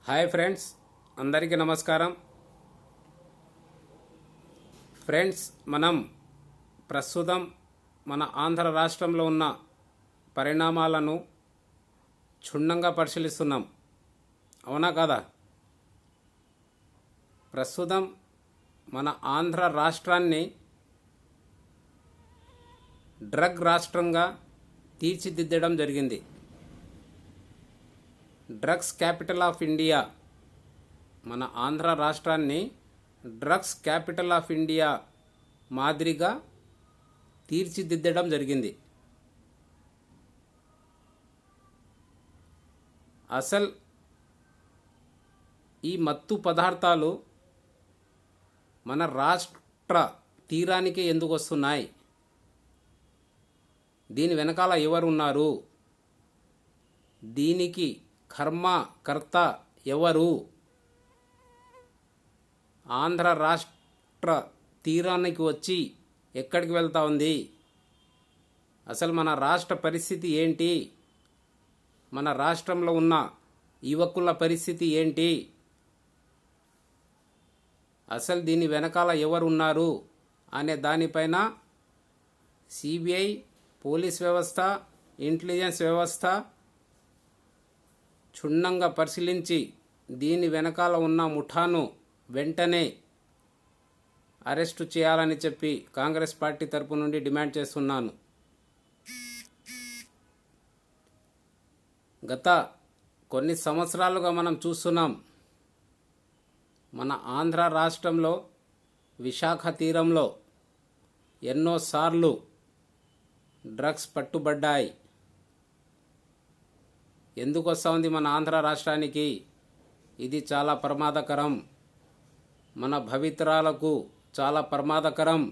Hi friends, అందరికీ నమస్కారం. Friends, మనం ప్రస్తుతం మన ఆంధ్ర రాష్ట్రంలో ఉన్న పరిణామాలను క్షుణ్ణంగా పరిశీలిస్తున్నాం. అవునా కాదా? ప్రస్తుతం మన ఆంధ్ర రాష్ట్రాన్ని డ్రగ్ రాష్ట్రంగా తీర్చిదిద్దడం జరిగింది. డ్రగ్స్ క్యాపిటల్ ఆఫ్ ఇండియా, మన ఆంధ్ర రాష్ట్రాన్ని డ్రగ్స్ క్యాపిటల్ ఆఫ్ ఇండియా మాదిరిగా తీర్చిదిద్దడం జరిగింది. అసలు ఈ మత్తు పదార్థాలు మన రాష్ట్ర తీరానికి ఎందుకు వస్తున్నాయి? దీని వెనకాల ఎవరున్నారు? దీనికి కర్త ఎవరు? ఆంధ్ర రాష్ట్ర తీరానికి వచ్చి ఎక్కడికి వెళ్తా ఉంది? అసలు మన రాష్ట్ర పరిస్థితి ఏంటి? మన రాష్ట్రంలో ఉన్న యువకుల పరిస్థితి ఏంటి? అసలు దీని వెనకాల ఎవరున్నారు అనే దానిపైన సిబిఐ, పోలీస్ వ్యవస్థ, ఇంటెలిజెన్స్ వ్యవస్థ క్షుణ్ణంగా పరిశీలించి దీని వెనకాల ఉన్న ముఠాను వెంటనే అరెస్టు చేయాలని చెప్పి కాంగ్రెస్ పార్టీ తరపు నుండి డిమాండ్ చేస్తున్నాను. గత కొన్ని సంవత్సరాలుగా మనం చూస్తున్నాం, మన ఆంధ్ర రాష్ట్రంలో విశాఖ తీరంలో ఎన్నోసార్లు డ్రగ్స్ పట్టుబడ్డాయి. ఎందుకు వస్తూ ఉంది మన ఆంధ్ర రాష్ట్రానికి? ఇది చాలా ప్రమాదకరం, మన భవితరాలకు చాలా ప్రమాదకరం.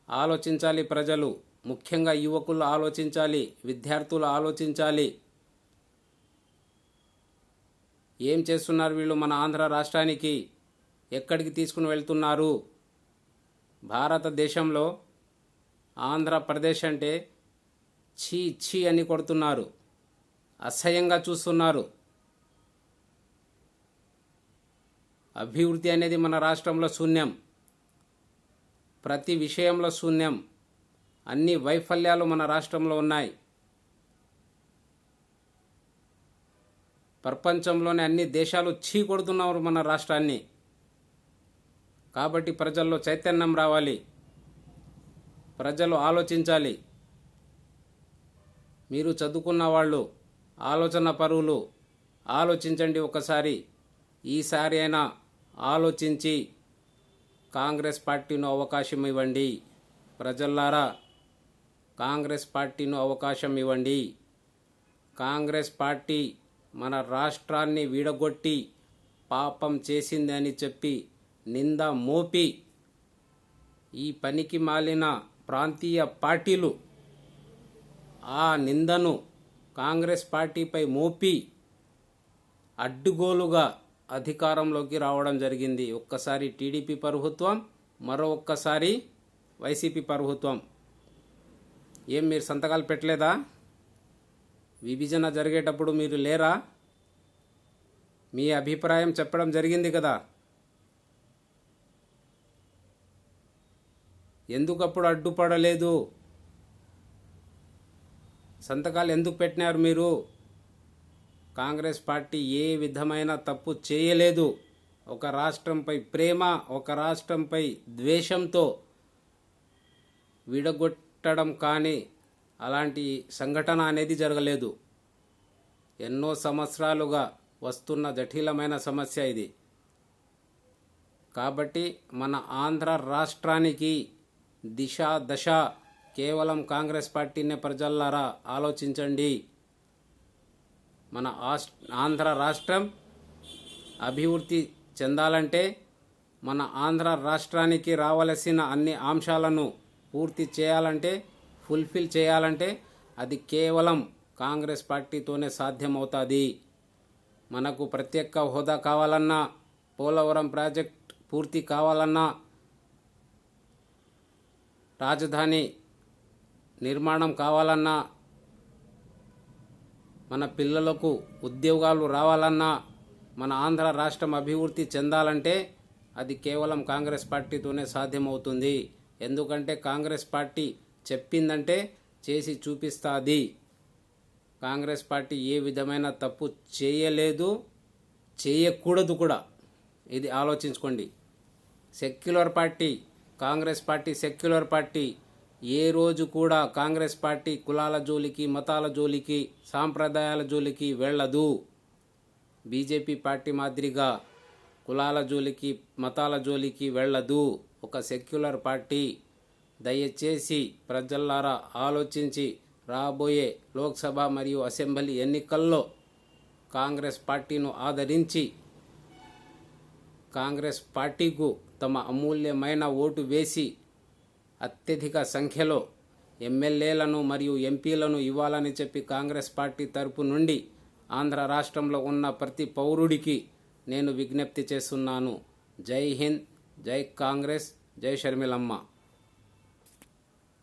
ఆలోచించాలి ప్రజలు, ముఖ్యంగా యువకులు ఆలోచించాలి, విద్యార్థులు ఆలోచించాలి. ఏం చేస్తున్నారు వీళ్ళు మన ఆంధ్ర రాష్ట్రానికి? ఎక్కడికి తీసుకుని వెళ్తున్నారు? భారతదేశంలో ఆంధ్రప్రదేశ్ అంటే ఛీ ఛీ అని కొడుతున్నారు, అసహ్యంగా చూస్తున్నారు. అభివృద్ధి అనేది మన రాష్ట్రంలో శూన్యం, ప్రతి విషయంలో శూన్యం. అన్ని వైఫల్యాలు మన రాష్ట్రంలో ఉన్నాయి. ప్రపంచంలోని అన్ని దేశాలు ఛీ కొడుతున్నారు మన రాష్ట్రాన్ని. కాబట్టి ప్రజల్లో చైతన్యం రావాలి, ప్రజలు ఆలోచించాలి. మీరు చదువుకున్న వాళ్ళు, ఆలోచన పరువులు, ఆలోచించండి ఒకసారి. ఈసారి అయినా ఆలోచించి కాంగ్రెస్ పార్టీను అవకాశం ఇవ్వండి. ప్రజల్లారా, కాంగ్రెస్ పార్టీను అవకాశం ఇవ్వండి. కాంగ్రెస్ పార్టీ మన రాష్ట్రాన్ని విడగొట్టి పాపం చేసింది అని చెప్పి నింద మోపి, ఈ పనికి మాలిన ప్రాంతీయ పార్టీలు ఆ నిందను కాంగ్రెస్ పార్టీపై మోపి అడ్డుగోలుగా అధికారంలోకి రావడం జరిగింది. ఒక్కసారి టీడీపీ ప్రభుత్వం, మరో ఒక్కసారి వైసీపీ ప్రభుత్వం. ఏం మీరు సంతకాలు పెట్టలేదా? విభజన జరిగేటప్పుడు మీరు లేరా? మీ అభిప్రాయం చెప్పడం జరిగింది కదా. ఎందుకప్పుడు అడ్డుపడలేదు? సంతకాలు ఎందుకు పెట్టినారు మీరు? కాంగ్రెస్ పార్టీ ఏ విధమైన తప్పు చేయలేదు. ఒక రాష్ట్రంపై ప్రేమ, ఒక రాష్ట్రంపై ద్వేషంతో విడగొట్టడం కానీ అలాంటి సంఘటన అనేది జరగలేదు. ఎన్నో సంవత్సరాలుగా వస్తున్న జటిలమైన సమస్య ఇది. కాబట్టి మన ఆంధ్ర రాష్ట్రానికి దిశ దశ కేవలం కాంగ్రెస్ పార్టీనే. ప్రజల్లారా ఆలోచించండి. మన ఆంధ్ర రాష్ట్రం అభివృద్ధి చెందాలంటే, మన ఆంధ్ర రాష్ట్రానికి రావలసిన అన్ని అంశాలను పూర్తి చేయాలంటే, ఫుల్ఫిల్ చేయాలంటే అది కేవలం కాంగ్రెస్ పార్టీతోనే సాధ్యమవుతుంది. మనకు ప్రత్యేక హోదా కావాలన్నా, పోలవరం ప్రాజెక్ట్ పూర్తి కావాలన్నా, రాజధాని నిర్మాణం కావాలన్నా, మన పిల్లలకు ఉద్యోగాలు రావాలన్నా, మన ఆంధ్ర రాష్ట్రం అభివృద్ధి చెందాలంటే అది కేవలం కాంగ్రెస్ పార్టీతోనే సాధ్యమవుతుంది. ఎందుకంటే కాంగ్రెస్ పార్టీ చెప్పిందంటే చేసి చూపిస్తుంది. కాంగ్రెస్ పార్టీ ఏ విధమైన తప్పు చేయలేదు, చేయకూడదు కూడా. ఇది ఆలోచించుకోండి. Secular party, Congress party secular party. ఏ రోజు కూడా కాంగ్రెస్ పార్టీ కులాల జోలికి, మతాల జోలికి, సాంప్రదాయాల జోలికి వెళ్ళదు. బీజేపీ పార్టీ మాదిరిగా కులాల జోలికి, మతాల జోలికి వెళ్ళదు. ఒక సెక్యులర్ పార్టీ. దయచేసి ప్రజల్లారా ఆలోచించి రాబోయే లోక్సభ మరియు అసెంబ్లీ ఎన్నికల్లో కాంగ్రెస్ పార్టీను ఆదరించి కాంగ్రెస్ పార్టీకు తమ అమూల్యమైన ఓటు వేసి అత్యధిక సంఖ్యలో ఎమ్మెల్యేలను మరియు ఎంపీలను ఇవ్వాలని చెప్పి కాంగ్రెస్ పార్టీ తరపు నుండి ఆంధ్ర రాష్ట్రంలో ఉన్న ప్రతి పౌరుడికి నేను విజ్ఞప్తి చేస్తున్నాను. జై హింద్, జై కాంగ్రెస్, జై షర్మిలమ్మ.